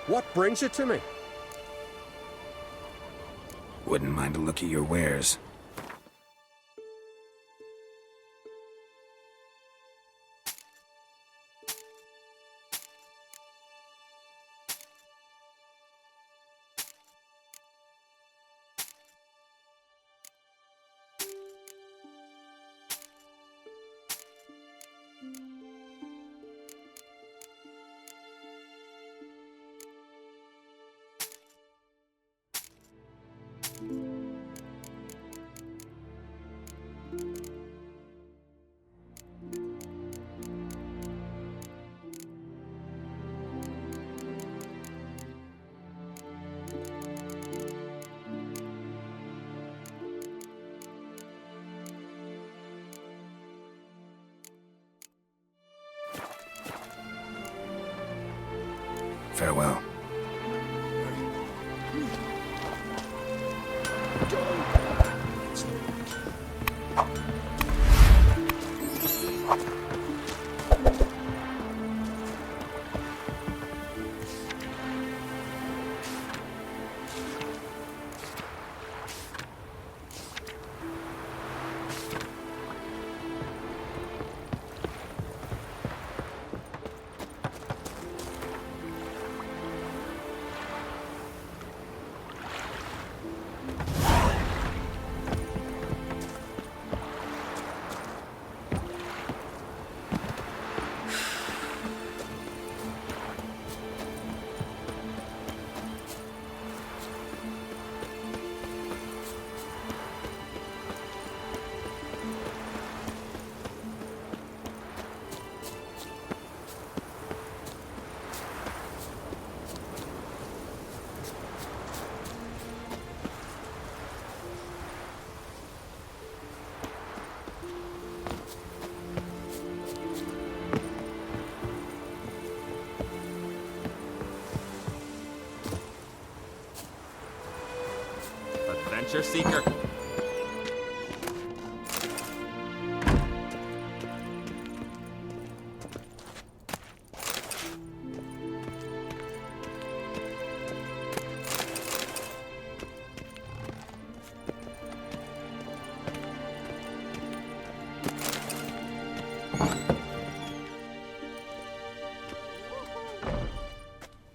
What brings you to me? Wouldn't mind a look at your wares. Farewell. Adventure seeker.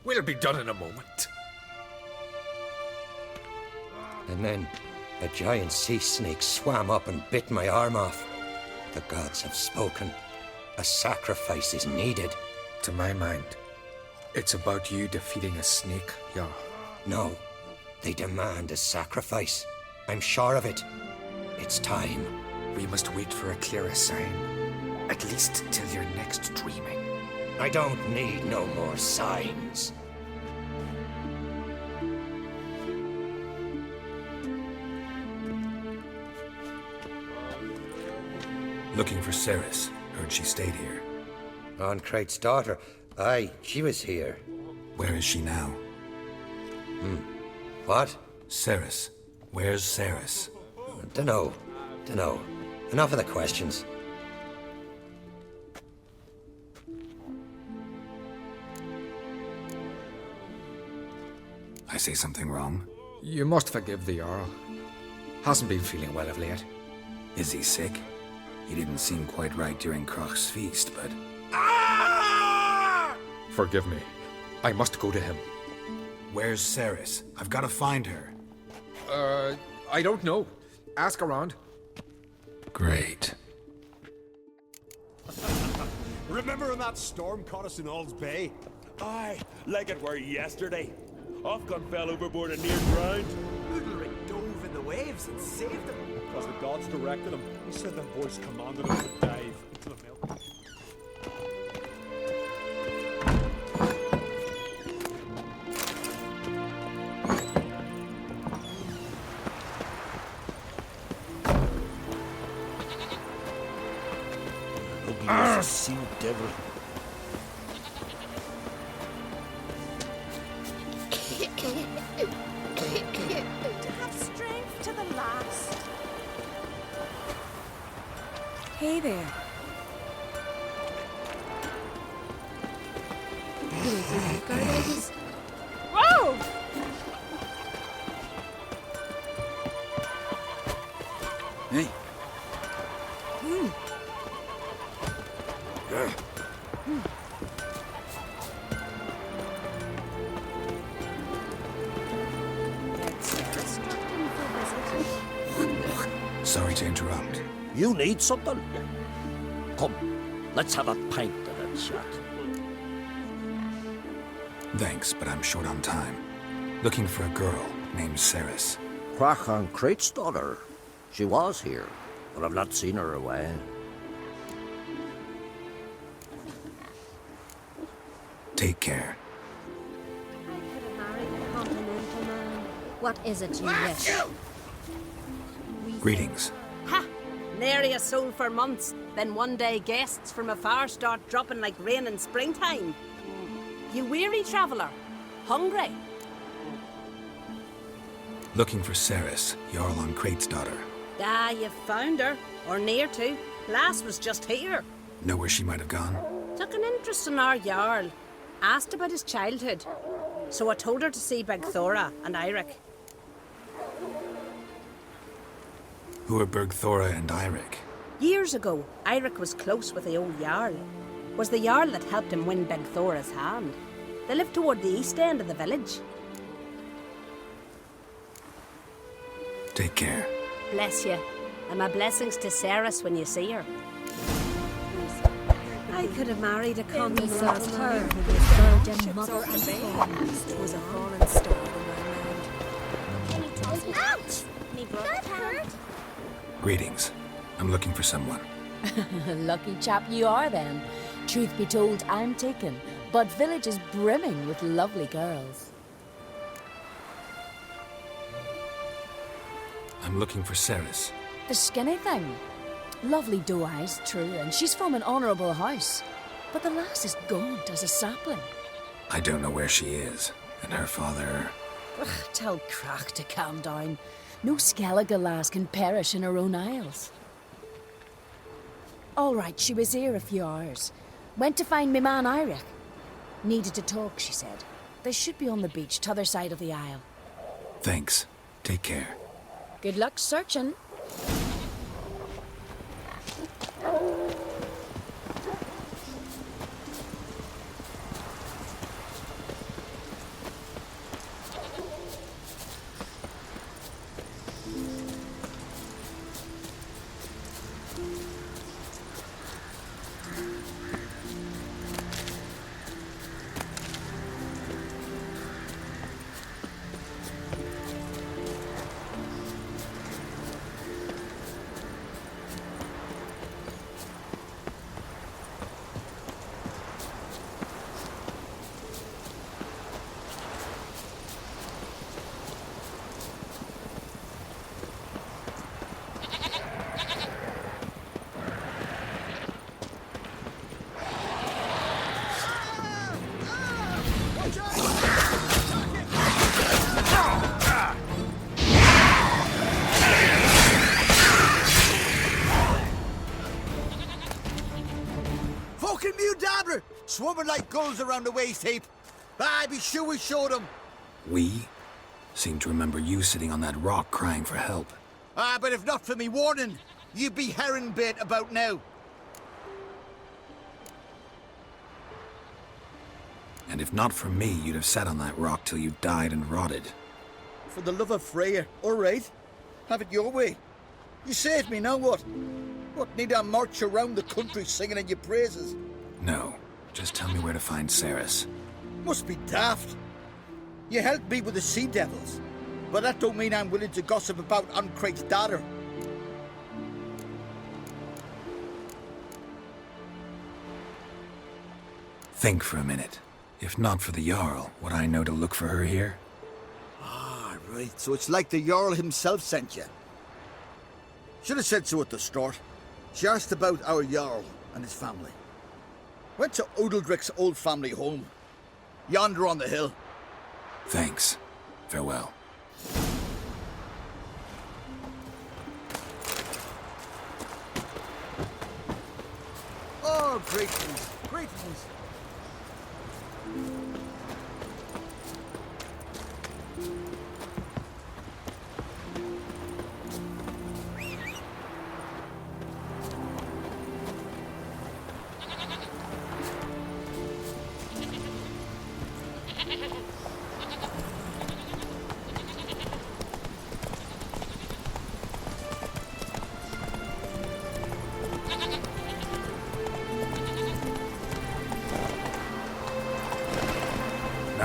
We'll be done in a moment. And then a giant sea snake swam up and bit my arm off. The gods have spoken. A sacrifice is needed. To my mind, it's about you defeating a snake, yeah. No, they demand a sacrifice. I'm sure of it. It's time. We must wait for a clearer sign. At least till your next dreaming. I don't need no more signs. Looking for Ceres. Heard she stayed here. Oncrate's daughter. Aye, she was here. Where is she now? What? Ceres. Where's Ceres? Dunno. Enough of the questions. I say something wrong? You must forgive the Jarl. Hasn't been feeling well of late. Is he sick? He didn't seem quite right during Crach's feast, but... Forgive me. I must go to him. Where's Ceres? I've got to find her. I don't know. Ask around. Great. Remember when that storm caught us in Ald's Bay? Aye, like it were yesterday. Ofcon fell overboard and near drowned. Udalric dove in the waves and saved them. Because the gods directed him. He said the voice commanded him to dive into the milk. Ugly as a sea devil. To have strength to the last. Hey there. Sorry to interrupt. You need something? Come, let's have a pint and a chat. Thanks, but I'm short on time. Looking for a girl named Ceres. Crachan Crate's daughter. She was here, but I've not seen her a while. Take care. I could have married a continental man. What is it you wish? Greetings. Ha! Nary a soul for months. Then one day guests from afar start dropping like rain in springtime. You weary traveller? Hungry? Looking for Ceres, Jarl on Crate's daughter. Ah, you've found her. Or near to. Lass was just here. Know where she might have gone? Took an interest in our Jarl. Asked about his childhood. So I told her to see Bergthora and Eirik. Who are Bergthora and Eirik? Years ago, Eirik was close with the old Jarl. Was the Jarl that helped him win Bergthora's hand. They lived toward the east end of the village. Take care. Bless you. And my blessings to Ceres when you see her. I could have married a continental lost her, man. who was virgin, mother and It was a fallen star in my land. Ouch! That hurt. Greetings. I'm looking for someone. Lucky chap you are then. Truth be told, I'm taken, but village is brimming with lovely girls. I'm looking for Ceres. The skinny thing. Lovely doe eyes, true, and she's from an honourable house. But the lass is gaunt as a sapling. I don't know where she is, and her father... Ugh, tell Crach to calm down. No Skellige lass can perish in her own isles. All right, she was here a few hours. Went to find me man Eirik. Needed to talk, she said. They should be on the beach, t'other side of the isle. Thanks. Take care. Good luck searching. Swarming like gulls around the waist heap. I be sure we showed them. We? Seem to remember you sitting on that rock crying for help. But if not for me warning, you'd be herring bait about now. And if not for me, you'd have sat on that rock till you died and rotted. For the love of Freya, all right. Have it your way. You saved me, now what? What, need I march around the country singing in your praises? No. Just tell me where to find Ceres. Must be daft. You helped me with the sea devils, but that don't mean I'm willing to gossip about Uncrate's daughter. Think for a minute. If not for the Jarl, would I know to look for her here? Ah, right. So it's like the Jarl himself sent you. Should have said so at the start. She asked about our Jarl and his family. Went to Odaldric's old family home. Yonder on the hill. Thanks. Farewell. Oh, great news. Great news.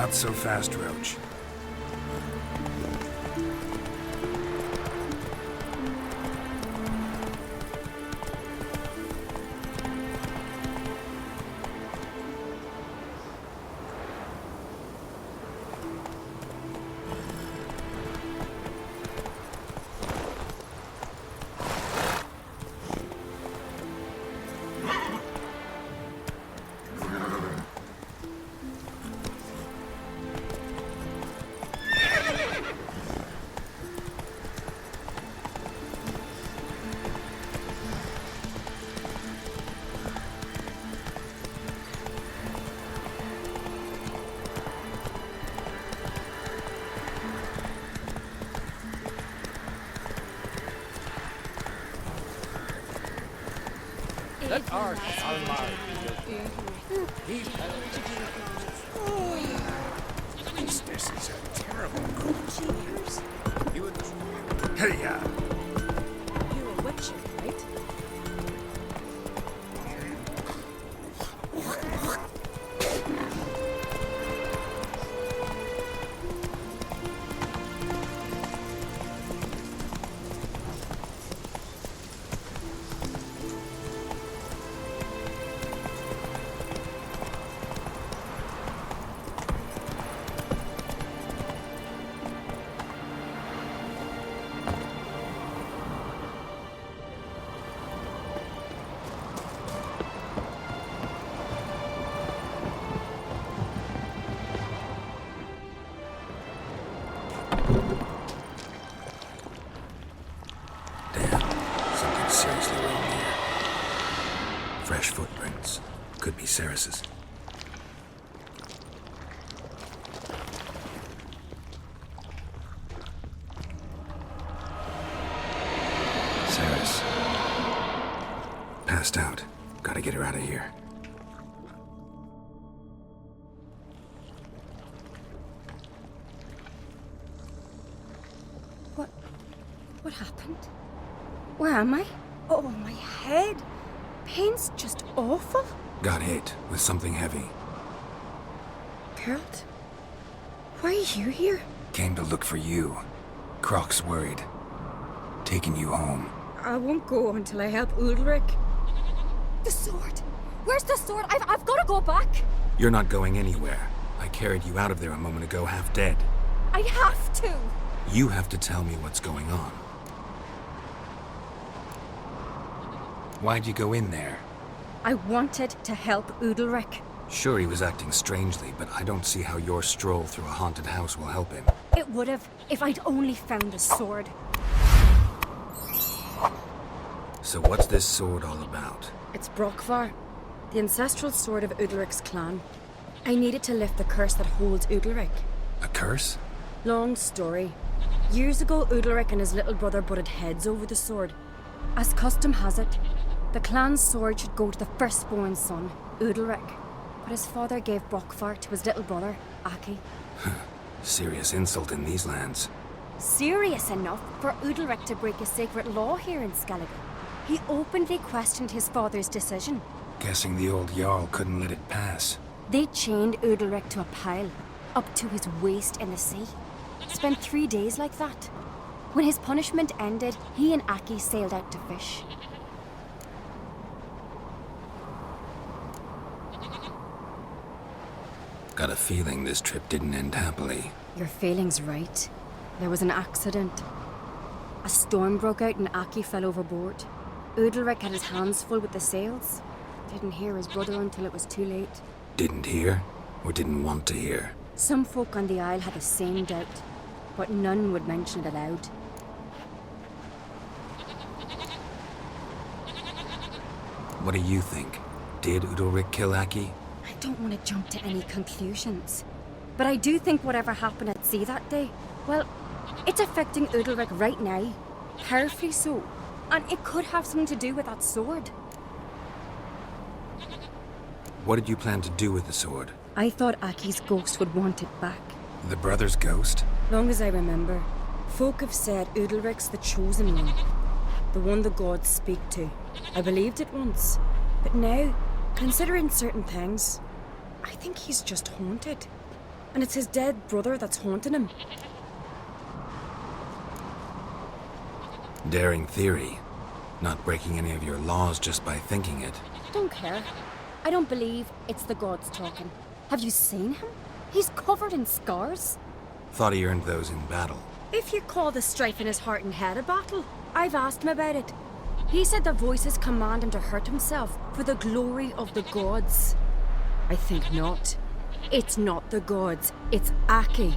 Not so fast, Roach. Let our Allah This is a terrible group. Cheers. Hey, You're a witcher, right? Something seriously wrong here. Fresh footprints. Could be Ceres's. Ceres. Passed out. Gotta get her out of here. What happened? Where am I? Oh, my head. Pain's just awful. Got hit with something heavy. Geralt? Why are you here? Came to look for you. Croc's worried. Taking you home. I won't go until I help Ulrich. The sword! Where's the sword? I've got to go back! You're not going anywhere. I carried you out of there a moment ago half dead. I have to! You have to tell me what's going on. Why'd you go in there? I wanted to help Ulrich. Sure, he was acting strangely, but I don't see how your stroll through a haunted house will help him. It would have if I'd only found the sword. So what's this sword all about? It's Brokvar, the ancestral sword of Ulrich's clan. I needed to lift the curse that holds Ulrich. A curse? Long story. Years ago, Ulrich and his little brother butted heads over the sword. As custom has it, the clan's sword should go to the firstborn son, Ulrich. But his father gave Brokvar to his little brother, Aki. Serious insult in these lands. Serious enough for Ulrich to break a sacred law here in Skellige. He openly questioned his father's decision. Guessing the old Jarl couldn't let it pass. They chained Ulrich to a pile, up to his waist in the sea. Spent 3 days like that. When his punishment ended, he and Aki sailed out to fish. Got a feeling this trip didn't end happily. Your feeling's right. There was an accident. A storm broke out and Aki fell overboard. Ulrich had his hands full with the sails. Didn't hear his brother until it was too late. Didn't hear? Or didn't want to hear? Some folk on the Isle had the same doubt, but none would mention it aloud. What do you think? Did Ulrich kill Aki? I don't want to jump to any conclusions, but I do think whatever happened at sea that day, well, it's affecting Ulrich right now. Powerfully so. And it could have something to do with that sword. What did you plan to do with the sword? I thought Aki's ghost would want it back. The brother's ghost? Long as I remember, folk have said Ulrich's the chosen one. The one the gods speak to. I believed it once. But now, considering certain things, I think he's just haunted. And it's his dead brother that's haunting him. Daring theory. Not breaking any of your laws just by thinking it. Don't care. I don't believe it's the gods talking. Have you seen him? He's covered in scars. Thought he earned those in battle. If you call the strife in his heart and head a battle, I've asked him about it. He said the voices command him to hurt himself for the glory of the gods. I think not. It's not the gods, it's Aki.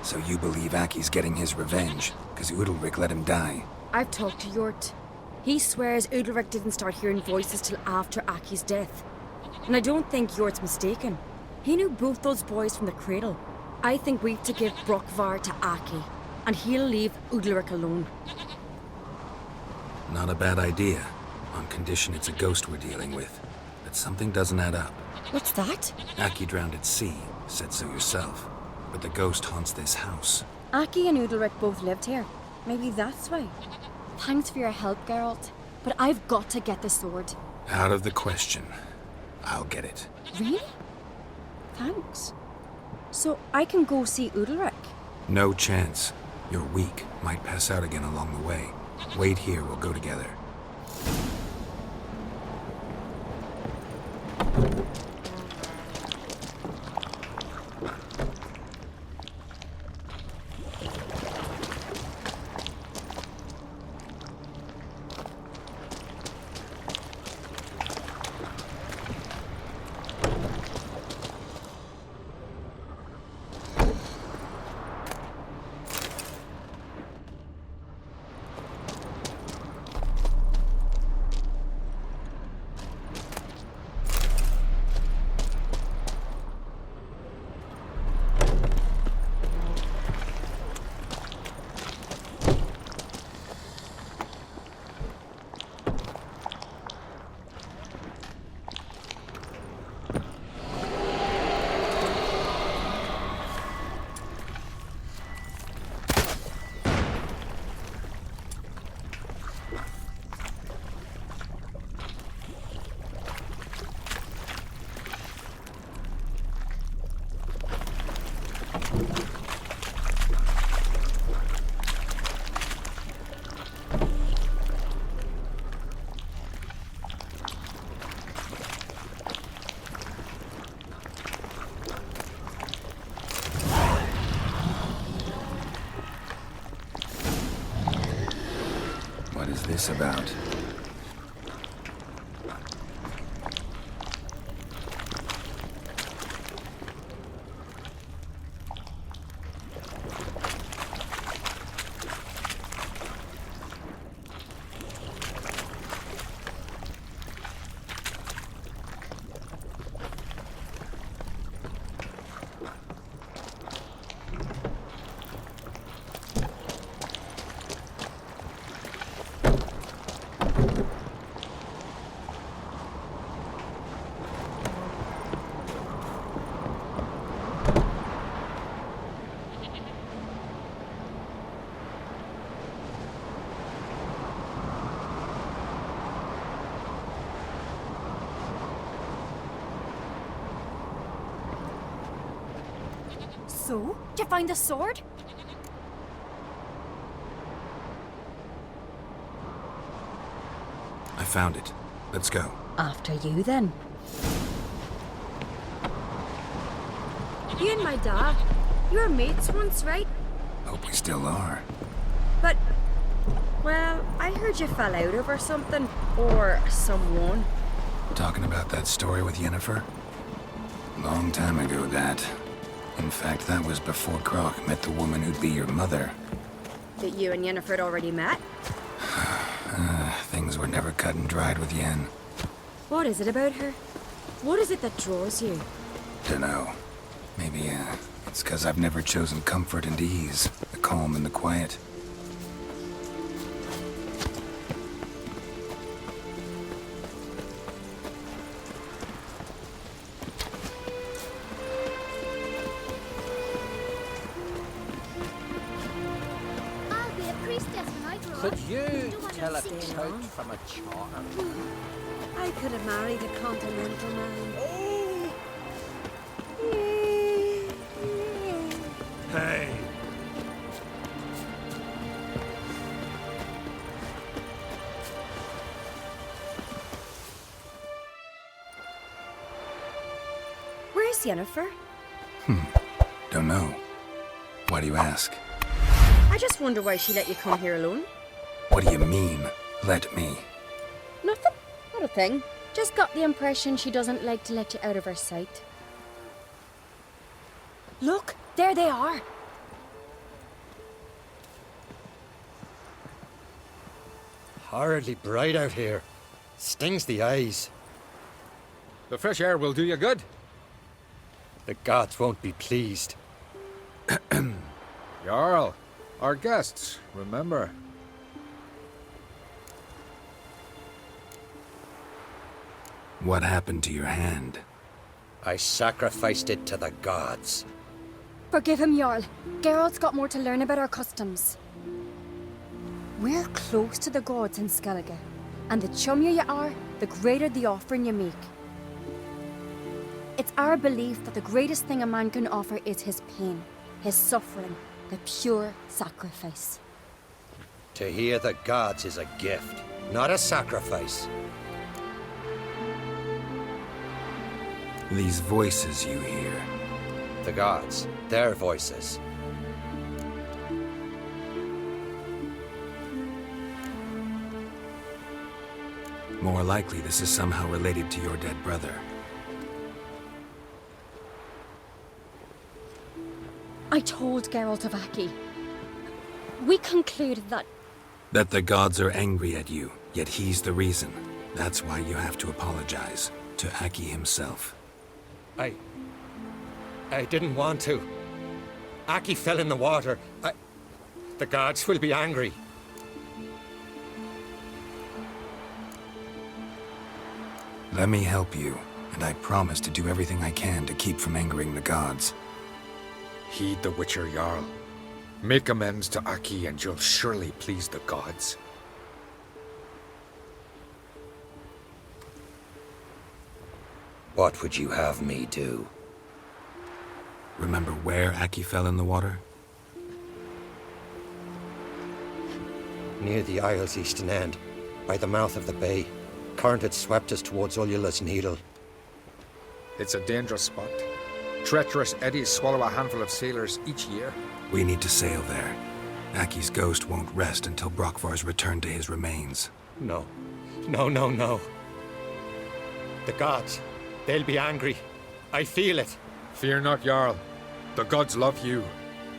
So you believe Aki's getting his revenge, because Udalric let him die? I've talked to Yort. He swears Udalric didn't start hearing voices till after Aki's death. And I don't think Yort's mistaken. He knew both those boys from the cradle. I think we've to give Brokvar to Aki, and he'll leave Udalric alone. Not a bad idea, on condition it's a ghost we're dealing with. But something doesn't add up. What's that? Aki drowned at sea, said so yourself. But the ghost haunts this house. Aki and Udalric both lived here. Maybe that's why. Thanks for your help, Geralt. But I've got to get the sword. Out of the question. I'll get it. Really? Thanks. So I can go see Udalric? No chance. You're weak. Might pass out again along the way. Wait here, we'll go together. What is this about? So, did you find the sword? I found it. Let's go. After you, then. You and my dad, you were mates once, right? Hope we still are. But, well, I heard you fell out over something. Or someone. Talking about that story with Yennefer? Long time ago, that. In fact, that was before Croc met the woman who'd be your mother. That you and Yennefer had already met? Things were never cut and dried with Yen. What is it about her? What is it that draws you? Dunno. Maybe, it's 'cause I've never chosen comfort and ease, the calm and the quiet. Could you tell a tout from a charter? I could have married a continental man. Oh! Who's Yennefer? Don't know. Why do you ask? I just wonder why she let you come here alone. What do you mean, let me? Nothing. Not a thing. Just got the impression she doesn't like to let you out of her sight. Look, there they are. Horridly bright out here. Stings the eyes. The fresh air will do you good. The gods won't be pleased. Jarl, our guests, remember. What happened to your hand? I sacrificed it to the gods. Forgive him, Jarl. Geralt's got more to learn about our customs. We're close to the gods in Skellige, and the chummier you are, the greater the offering you make. It's our belief that the greatest thing a man can offer is his pain, his suffering, the pure sacrifice. To hear the gods is a gift, not a sacrifice. These voices you hear. The gods, their voices. More likely this is somehow related to your dead brother. I told Geralt of Aki. We concluded that... That the gods are angry at you, yet he's the reason. That's why you have to apologize to Aki himself. I didn't want to. Aki fell in the water. The gods will be angry. Let me help you, and I promise to do everything I can to keep from angering the gods. Heed the Witcher, Jarl. Make amends to Aki and you'll surely please the gods. What would you have me do? Remember where Aki fell in the water? Near the Isle's eastern end, by the mouth of the bay. Current had swept us towards Ullula's Needle. It's a dangerous spot. Treacherous eddies swallow a handful of sailors each year. We need to sail there. Aki's ghost won't rest until Brokvar's returned to his remains. No. No. The gods, they'll be angry. I feel it. Fear not, Jarl. The gods love you,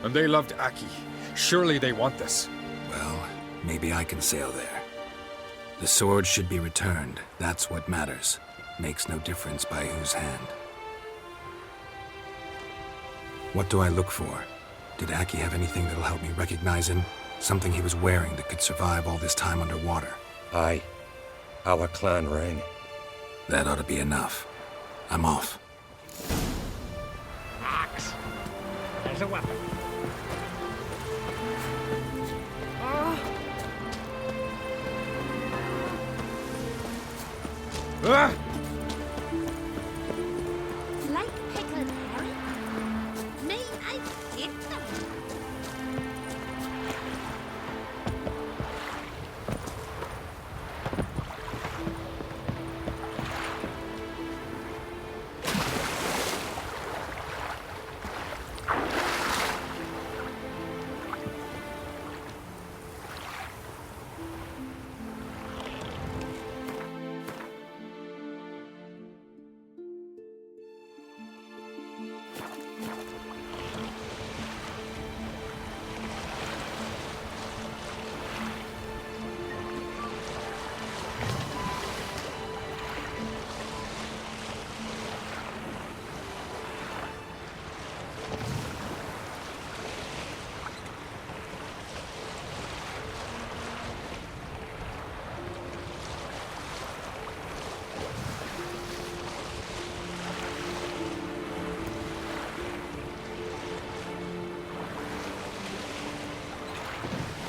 and they loved Aki. Surely they want this. Well, maybe I can sail there. The sword should be returned. That's what matters. Makes no difference by whose hand. What do I look for? Did Aki have anything that'll help me recognize him? Something he was wearing that could survive all this time underwater? Aye. Our clan ring. That ought to be enough. I'm off. Axe. There's a weapon. Ah! Like pickled herring? May I get them?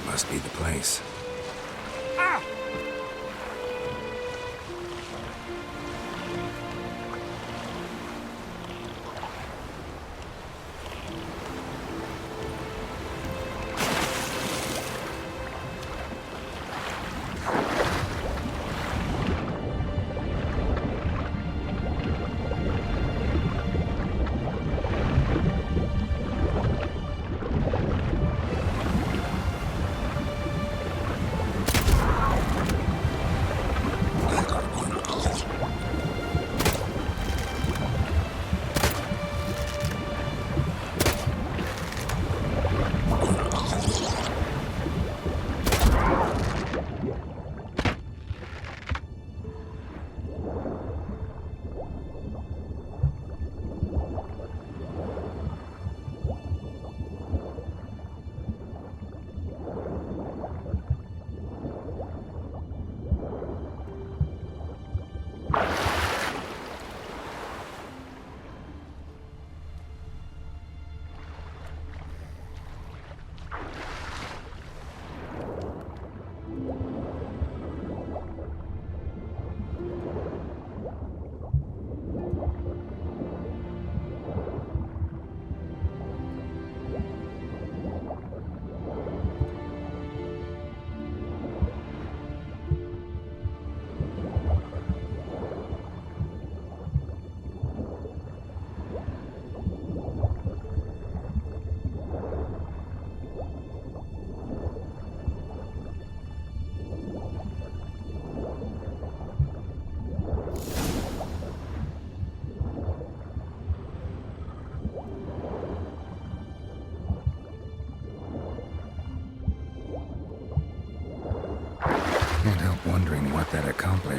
Must be the place. Ah!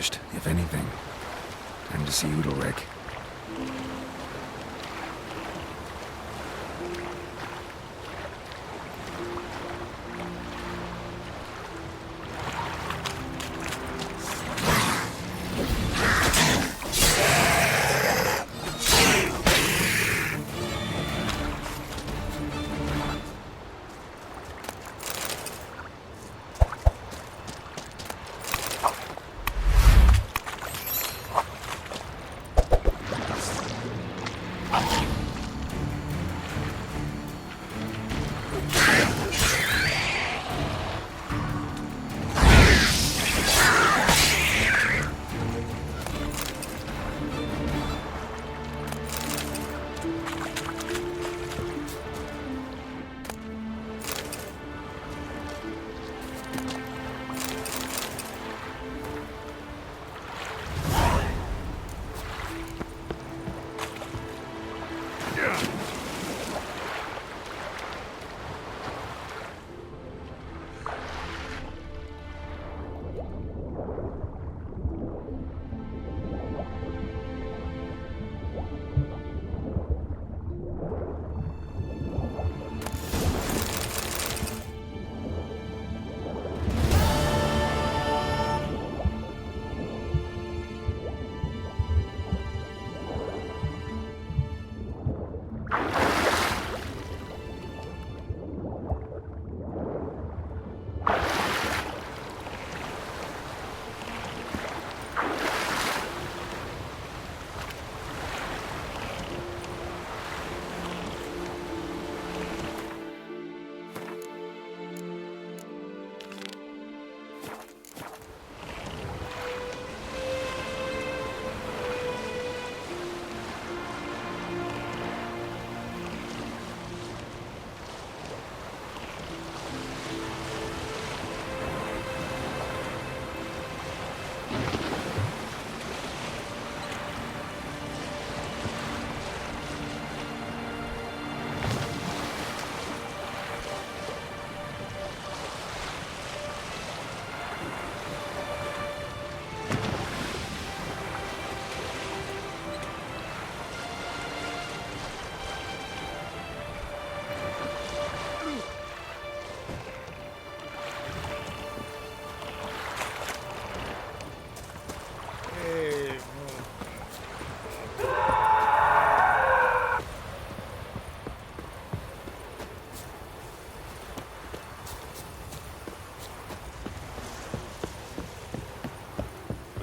accomplished, if anything. Time to see Udalric.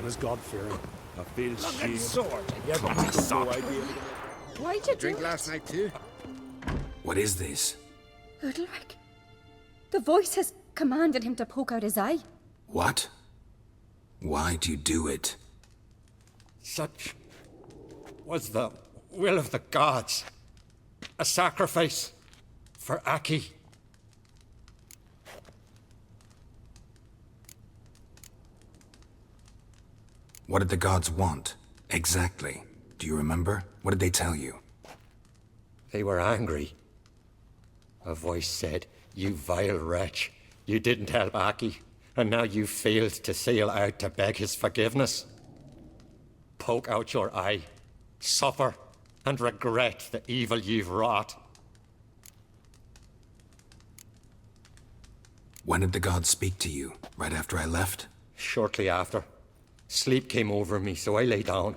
Is God-fearing. I feel shame. Sword. You have no idea. Why'd you Drink do last night too? What is this? Udalric? The voice has commanded him to poke out his eye. What? Why'd you do it? Such was the will of the gods. A sacrifice for Aki. What did the gods want? Exactly. Do you remember? What did they tell you? They were angry. A voice said, "You vile wretch, you didn't help Aki, and now you failed to sail out to beg his forgiveness. Poke out your eye, suffer, and regret the evil you've wrought." When did the gods speak to you? Right after I left? Shortly after. Sleep came over me, so I lay down.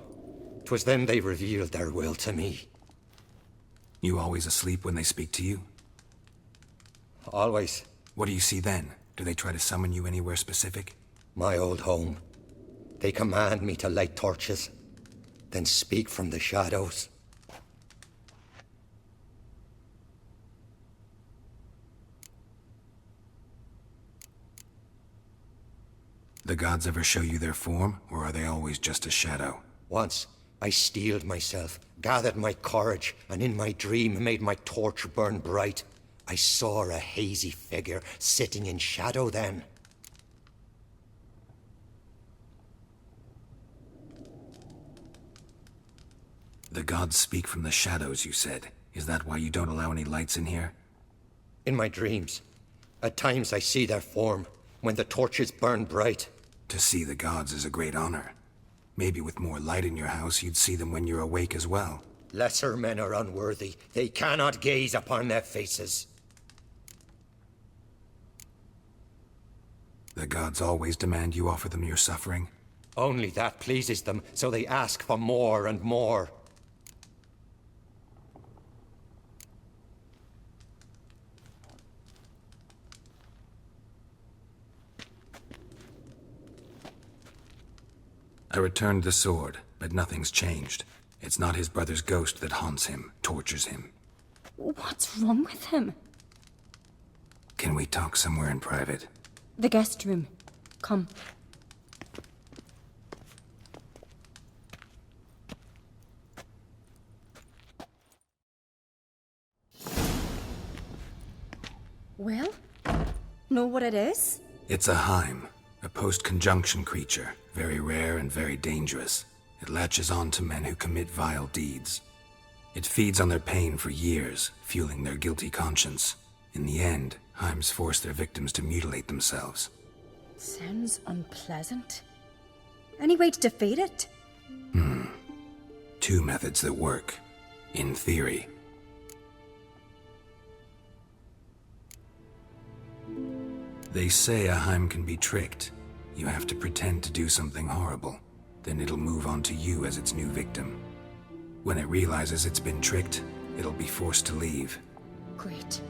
'Twas then they revealed their will to me. You always asleep when they speak to you? Always. What do you see then? Do they try to summon you anywhere specific? My old home. They command me to light torches, then speak from the shadows. The gods ever show you their form, or are they always just a shadow? Once, I steeled myself, gathered my courage, and in my dream made my torch burn bright. I saw a hazy figure sitting in shadow then. The gods speak from the shadows, you said. Is that why you don't allow any lights in here? In my dreams. At times I see their form, when the torches burn bright. To see the gods is a great honor. Maybe with more light in your house, you'd see them when you're awake as well. Lesser men are unworthy. They cannot gaze upon their faces. The gods always demand you offer them your suffering? Only that pleases them, so they ask for more and more. I returned the sword, but nothing's changed. It's not his brother's ghost that haunts him, tortures him. What's wrong with him? Can we talk somewhere in private? The guest room. Come. Well, know what it is? It's a Heim, a post-conjunction creature, very rare and very dangerous. It latches on to men who commit vile deeds. It feeds on their pain for years, fueling their guilty conscience. In the end, Heims force their victims to mutilate themselves. Sounds unpleasant. Any way to defeat it? Two methods that work. In theory. They say a Heim can be tricked. You have to pretend to do something horrible. Then it'll move on to you as its new victim. When it realizes it's been tricked, it'll be forced to leave. Great.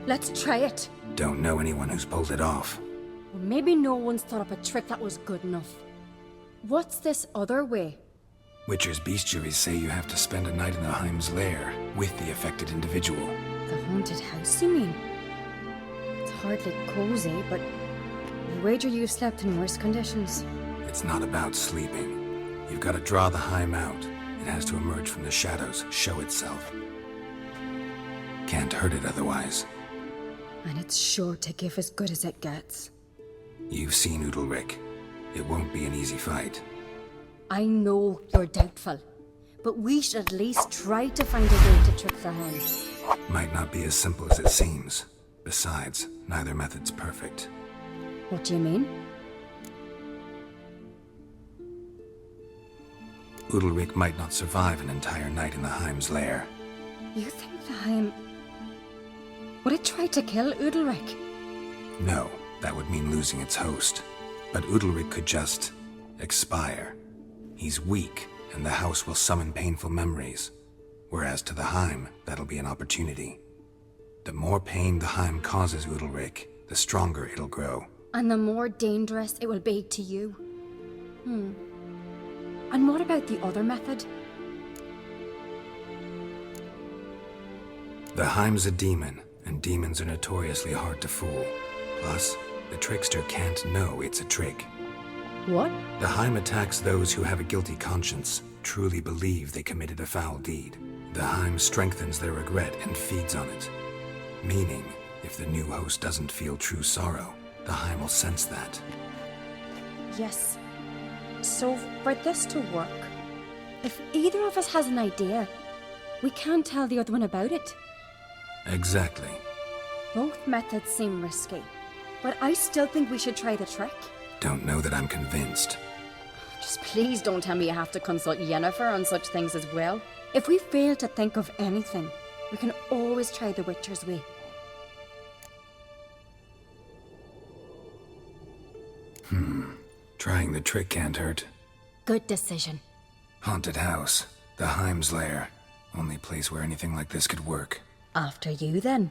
Let's try it. Don't know anyone who's pulled it off. Well, maybe no one's thought up a trick that was good enough. What's this other way? Witcher's bestiaries say you have to spend a night in the Heim's lair with the affected individual. The haunted house, you mean? It's hardly cozy, but I wager you've slept in worse conditions. It's not about sleeping. You've got to draw the Heim out. It has to emerge from the shadows, show itself. Can't hurt it otherwise. And it's sure to give as good as it gets. You've seen Udalric. It won't be an easy fight. I know you're doubtful, but we should at least try to find a way to trick the Heim. Might not be as simple as it seems. Besides, neither method's perfect. What do you mean? Udalric might not survive an entire night in the Heim's lair. You think the Heim... Would it try to kill Udalric? No, that would mean losing its host. But Udalric could just... expire. He's weak, and the house will summon painful memories. Whereas to the Heim, that'll be an opportunity. The more pain the Heim causes Udalric, the stronger it'll grow. And the more dangerous it will be to you. And what about the other method? The Heim's a demon, and demons are notoriously hard to fool. Plus, the trickster can't know it's a trick. What? The Heim attacks those who have a guilty conscience, truly believe they committed a foul deed. The Heim strengthens their regret and feeds on it. Meaning, if the new host doesn't feel true sorrow, the Heim will sense that. Yes. So, for this to work, if either of us has an idea, we can't tell the other one about it. Exactly. Both methods seem risky, but I still think we should try the trick. Don't know that I'm convinced. Just please don't tell me you have to consult Yennefer on such things as well. If we fail to think of anything, we can always try the Witcher's way. Trying the trick can't hurt. Good decision. Haunted house. The Heim's lair. Only place where anything like this could work. After you, then.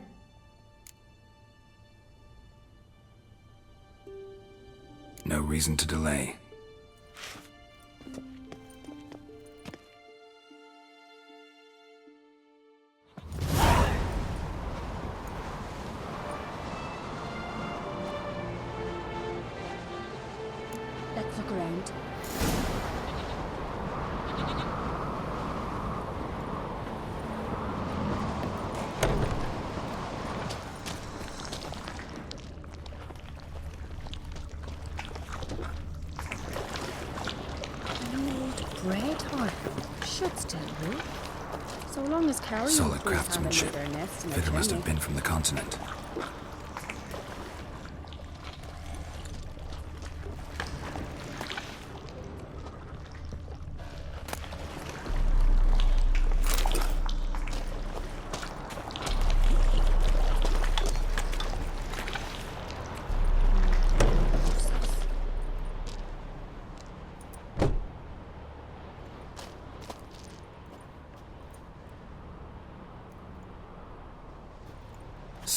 No reason to delay. Let's look around. Bread heart should still work. So long as carrying Solid craftsmanship. Fitter must have been from the continent.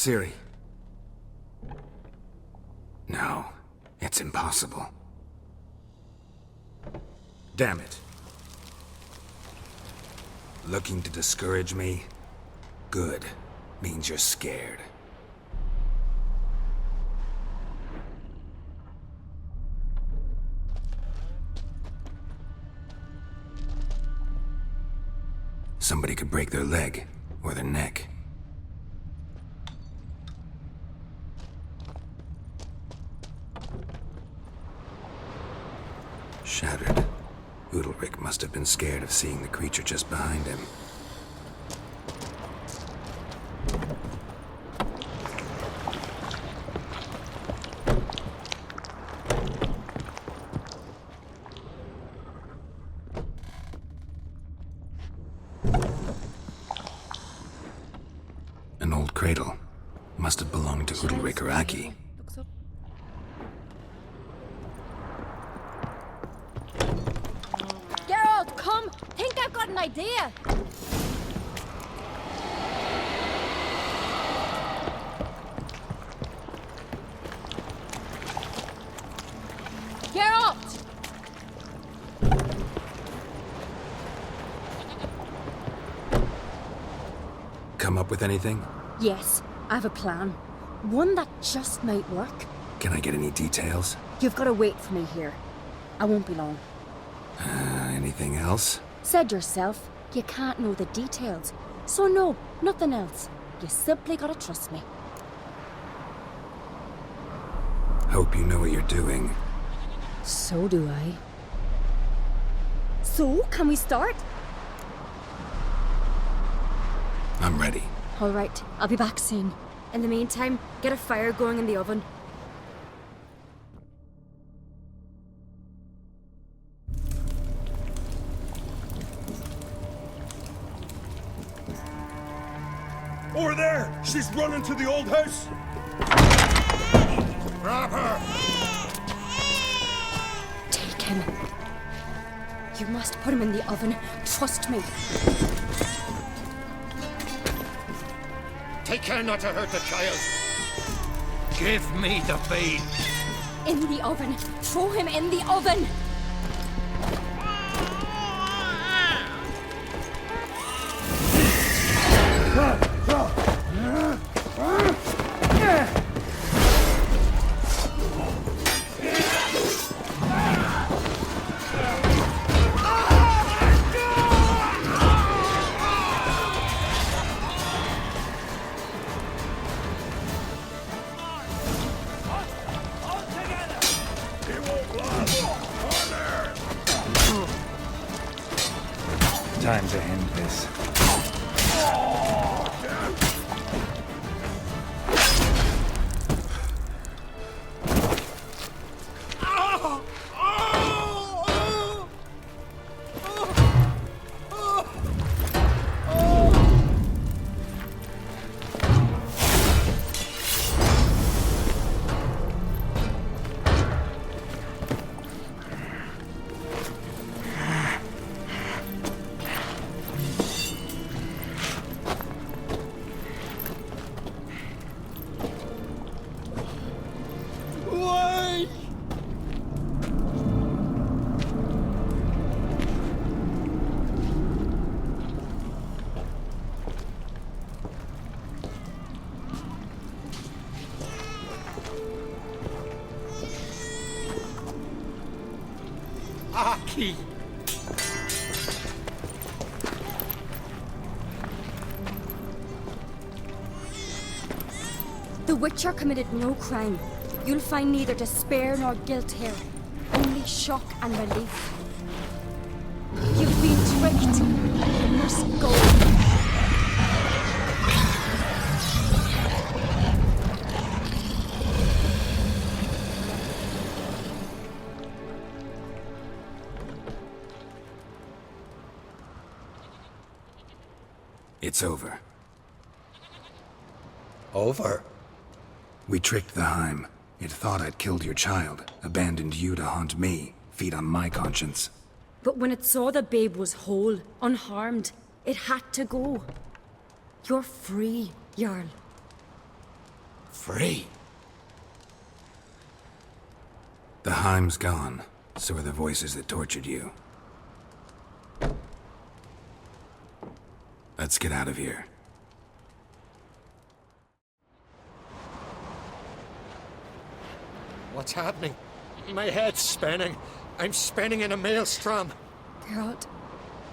Siri. No, it's impossible. Damn it. Looking to discourage me? Good. Means you're scared. Somebody could break their leg, or their neck. Shattered. Udalryk must have been scared of seeing the creature just behind him. An old cradle. Must have belonged to Udalryk or Aki. Geralt, come! Think I've got an idea! Geralt! Come up with anything? Yes, I have a plan. One that just might work. Can I get any details? You've got to wait for me here. I won't be long. Anything else? Said yourself, you can't know the details. So no, nothing else. You simply gotta trust me. Hope you know what you're doing. So do I. So, can we start? I'm ready. All right, I'll be back soon. In the meantime, get a fire going in the oven. Over there! She's running to the old house! Grab her! Take him. You must put him in the oven. Trust me. Take care not to hurt the child. Give me the feed. In the oven. Throw him in the oven. Time to end this. Aki! The Witcher committed no crime. You'll find neither despair nor guilt here. Only shock and relief. You've been tricked. You must go. It's over. Over? We tricked the Heim. It thought I'd killed your child, abandoned you to haunt me, feed on my conscience. But when it saw the babe was whole, unharmed, it had to go. You're free, Jarl. Free? The Heim's gone, so are the voices that tortured you. Let's get out of here. What's happening? My head's spinning. I'm spinning in a maelstrom. Geralt,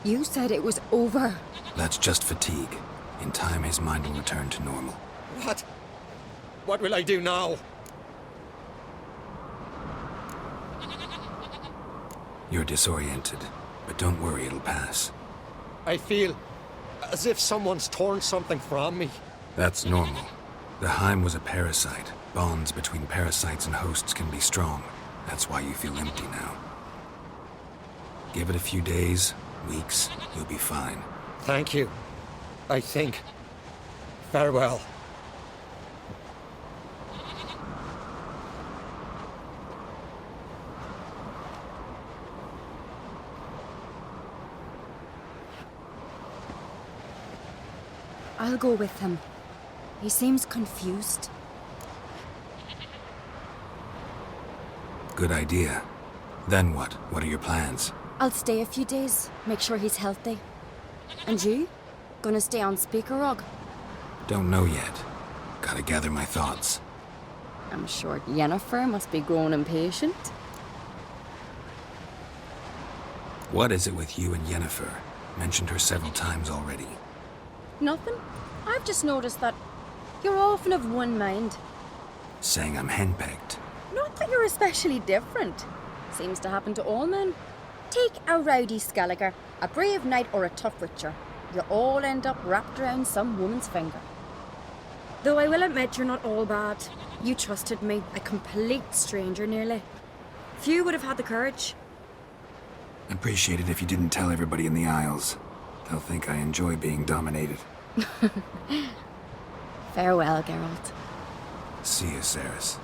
you said it was over. That's just fatigue. In time, his mind will return to normal. What? What will I do now? You're disoriented, but don't worry, it'll pass. I feel as if someone's torn something from me. That's normal. The Heim was a parasite. Bonds between parasites and hosts can be strong. That's why you feel empty now. Give it a few days, weeks, you'll be fine. Thank you. I think. Farewell. I'll go with him. He seems confused. Good idea. Then what? What are your plans? I'll stay a few days, make sure he's healthy. And you? Gonna stay on Speaker Rog? Don't know yet. Gotta gather my thoughts. I'm sure Yennefer must be growing impatient. What is it with you and Yennefer? Mentioned her several times already. Nothing. I've just noticed that you're often of one mind. Saying I'm henpecked. Not that you're especially different. Seems to happen to all men. Take a rowdy Skelliger, a brave knight or a tough witcher. You all end up wrapped around some woman's finger. Though I will admit you're not all bad. You trusted me, a complete stranger nearly. Few would have had the courage. Appreciate it if you didn't tell everybody in the Isles. They'll think I enjoy being dominated. Farewell, Geralt. See you, Ceres.